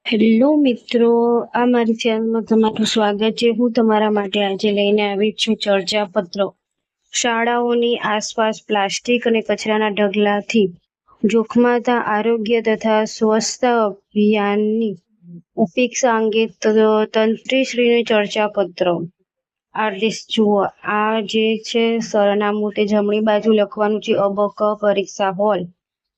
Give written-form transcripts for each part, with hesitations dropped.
Hello મિત્રો, આ મારી ચેનલમાં તમારું સ્વાગત છે. હું તમારા માટે આજે લઈને આવી છું ચર્ચા પત્ર. શાળાઓની આસપાસ પ્લાસ્ટિક અને કચરાના ઢગલાથી જોખમાતા આરોગ્ય તથા સ્વચ્છતા અભિયાનની ઉપેક્ષા અંગે તંત્રીશ્રીનું ચર્ચા પત્ર. આદેશ જુઓ. આ જે છે સરનામું તે જમણી બાજુ લખવાનું છે અબક પરીક્ષા હોલ,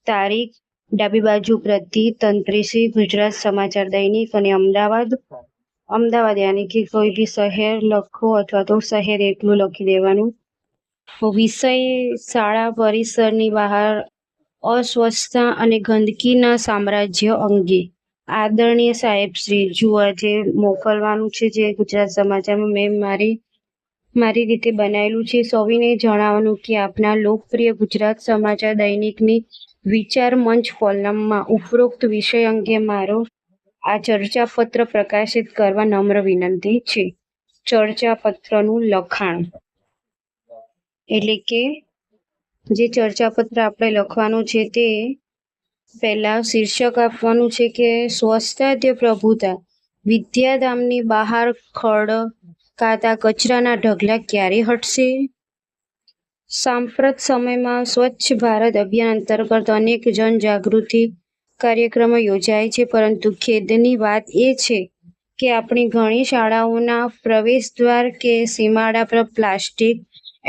તારીખ ડાબી બાજુ પ્રતિ તંત્રીશ્રી, ગુજરાત સમાચાર દૈનિક અને અમદાવાદ યાની કે કોઈ બી શહેર લખો અથવા તો શહેર એટલું લખી દેવાનું. વિષય શાળા પરિસરની બહાર અસ્વચ્છતા અને ગંદકીના સામ્રાજ્ય અંગે. આદરણીય સાહેબ શ્રી, જુઓ જે મોકલવાનું છે જે ગુજરાત સમાચારમાં મેં મારી રીતે બનાવેલું છે. સૌને જણાવવાનું કે આપના લોકપ્રિય ગુજરાત સમાચાર દૈનિકની વિચાર મંચ કોલમમાં ઉપરોક્ત વિષય અંગે મારો આ ચર્ચા પત્ર પ્રકાશિત કરવા નમ્ર વિનંતી છે. ચર્ચા પત્રનું લખાણ એટલે કે જે ચર્ચા પત્ર આપણે લખવાનું છે તે પહેલા શીર્ષક આપવાનું છે કે સ્વચ્છતા તે પ્રભુતા, વિદ્યાધામની બહાર ખડકાતા કચરાના ઢગલા ક્યારે હટશે? સાંપ્રત સમયમાં સ્વચ્છ ભારત અભિયાન અંતર્ગત અનેક જનજાગૃતિ કાર્યક્રમો યોજાય છે, પરંતુ ખેદની વાત એ છે કે આપણી ઘણી શાળાઓના પ્રવેશદ્વાર કે સીમાડા પર પ્લાસ્ટિક,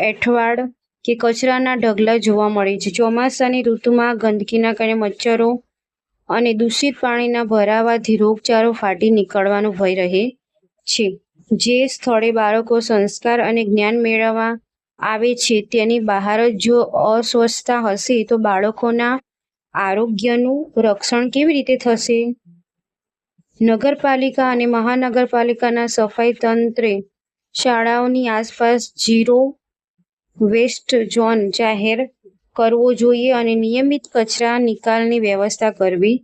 એંઠવાડ કે કચરાના ઢગલા જોવા મળે છે. ચોમાસાની ઋતુમાં ગંદકીના કારણે મચ્છરો અને દૂષિત પાણીના ભરાવાથી રોગચાળો ફાટી નીકળવાનો ભય રહે છે. જે સ્થળે બાળકો સંસ્કાર અને જ્ઞાન મેળવવા આવે છે તેની બહાર જ જો અસ્વચ્છતા હશે તો બાળકોના આરોગ્યનું રક્ષણ કેવી રીતે થશે? નગરપાલિકા અને મહાનગરપાલિકાના સફાઈ તંત્રે શાળાઓની આસપાસ ઝીરો વેસ્ટ ઝોન જાહેર કરવો જોઈએ અને નિયમિત કચરા નિકાલની વ્યવસ્થા કરવી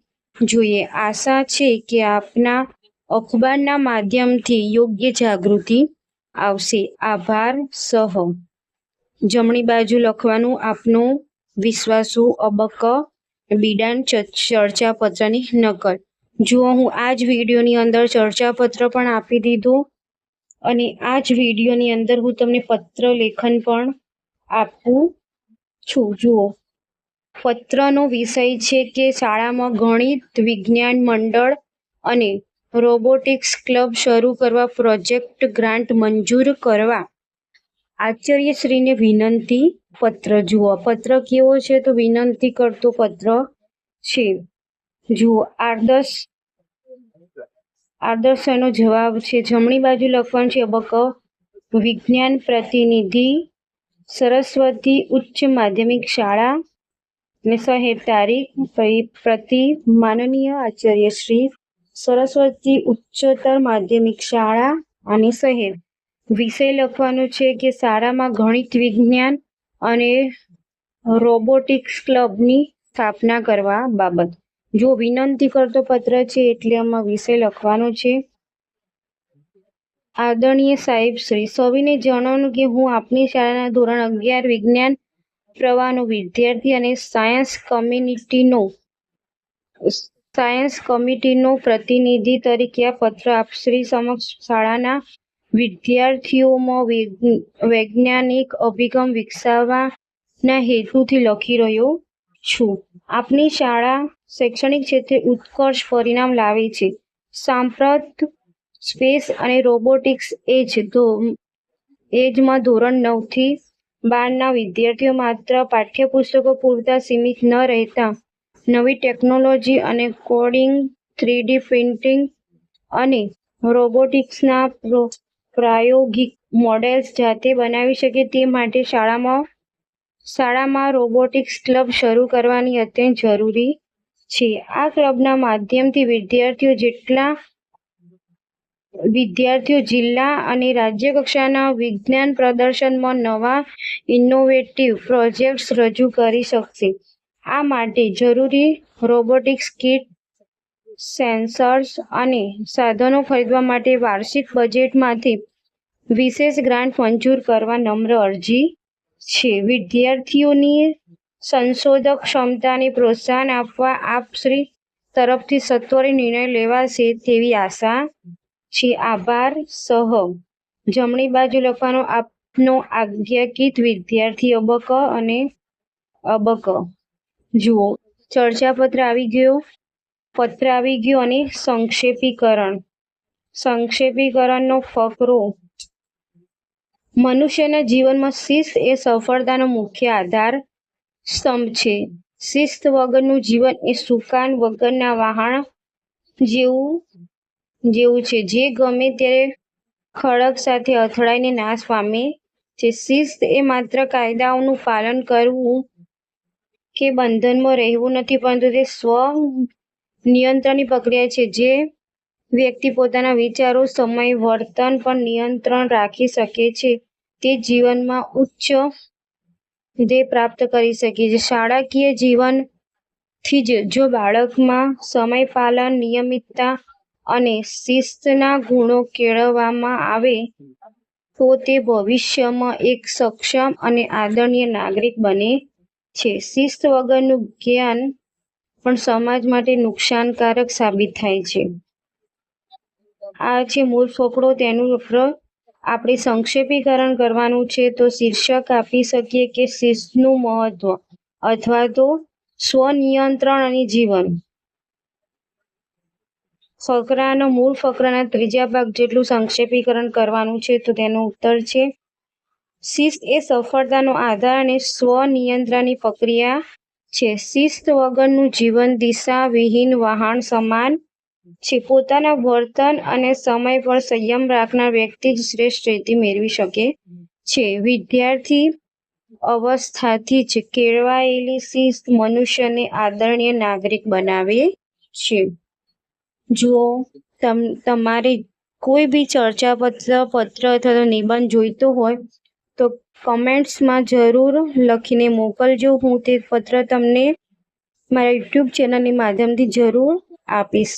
જોઈએ. આશા છે કે આપના અખબારના માધ્યમથી યોગ્ય જાગૃતિ આવશે. આભાર. જમણી બાજુ લખવાનું આપનું વિશ્વાસુ અબક બિડાન ચર્ચા પત્રની નકલ. જુઓ, હું આ જ વિડીયોની અંદર ચર્ચા પત્ર પણ આપી દીધું અને આ જ વિડીયોની અંદર હું તમને પત્ર લેખન પણ આપું છું. જુઓ, પત્રનો વિષય છે કે શાળામાં ગણિત વિજ્ઞાન મંડળ અને રોબોટિક્સ ક્લબ શરૂ કરવા પ્રોજેક્ટ ગ્રાન્ટ મંજૂર કરવા આચાર્યશ્રીને વિનંતી. પત્ર જુઓ, પત્ર કેવો છે તો વિનંતી કરતો પત્ર છે. જુઓ, આદર્શનો જવાબ છે. જમણી બાજુ લખવાનું છે અબક વિજ્ઞાન પ્રતિનિધિ, સરસ્વતી ઉચ્ચ માધ્યમિક શાળા ને શહેર, તારીખ પ્રતિ માનનીય આચાર્યશ્રી, સરસ્વતી ઉચ્ચતર માધ્યમિક શાળા અને શહેર. વિષય લખવાનું છે કે શાળામાં ગણિત વિજ્ઞાન અને રોબોટિક્સ ક્લબની સ્થાપના કરવા બાબત. જો વિનંતી કરતો પત્ર છે એટલે આમાં વિષય લખવાનો છે. આદરણીય સાહેબ શ્રી, સૌને જણાવવાનું કે હું આપની શાળાના ધોરણ 11 વિજ્ઞાન પ્રવાહનો વિદ્યાર્થી અને સાયન્સ કમિટીનો પ્રતિનિધિ તરીકે આ પત્ર આપશ્રી સમક્ષ શાળાના વિદ્યાર્થીઓમાં વૈજ્ઞાનિક અભિગમ વિકસાવવાના હેતુથી લખી રહ્યો છું. આપની શાળા શૈક્ષણિક ક્ષેત્રે ઉત્કર્ષ પરિણામ લાવે છે. સાંપ્રત સ્પેસ અને રોબોટિક્સ એજમાં ધોરણ 9 થી 12ના વિદ્યાર્થીઓ માત્ર પાઠ્યપુસ્તકો પૂરતા સીમિત ન રહેતા નવી ટેકનોલોજી અને કોડિંગ, 3D પ્રિન્ટિંગ અને રોબોટિક્સના પ્રાયોગિક મોડેલ્સ જાતે બનાવી શકે તે માટે શાળામાં રોબોટિક્સ ક્લબ શરૂ કરવાની અત્યંત જરૂરી છે. આ ક્લબના માધ્યમથી વિદ્યાર્થીઓ જિલ્લા અને રાજ્ય કક્ષાના વિજ્ઞાન પ્રદર્શનમાં નવા ઇનોવેટિવ પ્રોજેક્ટ્સ રજૂ કરી શકશે. આ માટે જરૂરી રોબોટિક્સ કિટ, સેન્સર્સ અને સાધનો ખરીદવા માટે વાર્ષિક બજેટમાંથી વિશેષ ગ્રાન્ટ મંજૂર કરવા નમ્ર અરજી છે. વિદ્યાર્થીઓની સંશોધક ક્ષમતાને પ્રોત્સાહન આપવા આપશ્રી તરફથી સત્વરે નિર્ણય લેવાશે તેવી આશા છે. આભાર. જમણી બાજુ લખવાનો આપનો આજ્ઞાકિત વિદ્યાર્થી અબક અને અબક. જુઓ, ચર્ચાપત્ર આવી ગયો, પત્ર આવી ગયો અને સંક્ષેપીકરણ. સંક્ષેપીકરણનો ફકરો. મનુષ્યના જીવનમાં શિસ્ત એ સફળતાનો મુખ્ય આધાર સ્તંભ છે. શિસ્ત વગરનું જીવન એ સુકાન વગરના વહાણ જેવું છે, જે ગમે ત્યારે ખડક સાથે અથડાઈને નાશ પામે છે. શિસ્ત એ માત્ર કાયદાઓનું પાલન કરવું કે બંધનમાં રહેવું નથી, પરંતુ તે સ્વ-નિયંત્રણની પ્રક્રિયા છે. જે વ્યક્તિ પોતાના વિચારો, સમય, વર્તન પર નિયંત્રણ રાખી શકે છે, તે જીવનમાં ઉચ્ચ ધ્યેય પ્રાપ્ત કરી શકે છે. શાળાકીય જીવનથી જ જો બાળકમાં સમયપાલન, નિયમિતતા અને શિસ્તના ગુણો કેળવવામાં આવે તો તે ભવિષ્યમાં એક સક્ષમ અને આદરણીય નાગરિક બને છે. શિસ્ત વગરનું જ્ઞાન પણ સમાજ માટે નુકસાનકારક સાબિત થાય છે. આ છે મૂળ ફકરો. તેનું આપણે સંક્ષેપીકરણ કરવાનું છે. તો શીર્ષક આપી શકીએ કે શિસ્તનું મહત્વ અથવા તો સ્વનિયંત્રણ અને જીવન. ફકરાનો મૂળ ફકરાના ત્રીજા ભાગ જેટલું સંક્ષેપીકરણ કરવાનું છે. તો તેનો ઉત્તર છે શિસ્ત એ સફળતાનો આધાર અને સ્વ-નિયંત્રણની પ્રક્રિયા છે. શિસ્ત વગરનું જીવન દિશા વિહીન વહાણ સમાન છે. પોતાના વર્તન અને સમય પર સંયમ રાખનાર વ્યક્તિ જ શ્રેષ્ઠ સિદ્ધિ મેળવી શકે છે. વિદ્યાર્થી અવસ્થાથી જ કેળવાયેલી શિસ્ત મનુષ્યને આદરણીય નાગરિક બનાવે છે. જો તમારે કોઈ બી ચર્ચાપત્ર, પત્ર અથવા નિબંધ જોઈતો હોય તો કમેન્ટ્સમાં જરૂર લખીને મોકલજો. હું તે પત્ર તમને મારા યુટ્યુબ ચેનલની માધ્યમથી જરૂર આપીશ.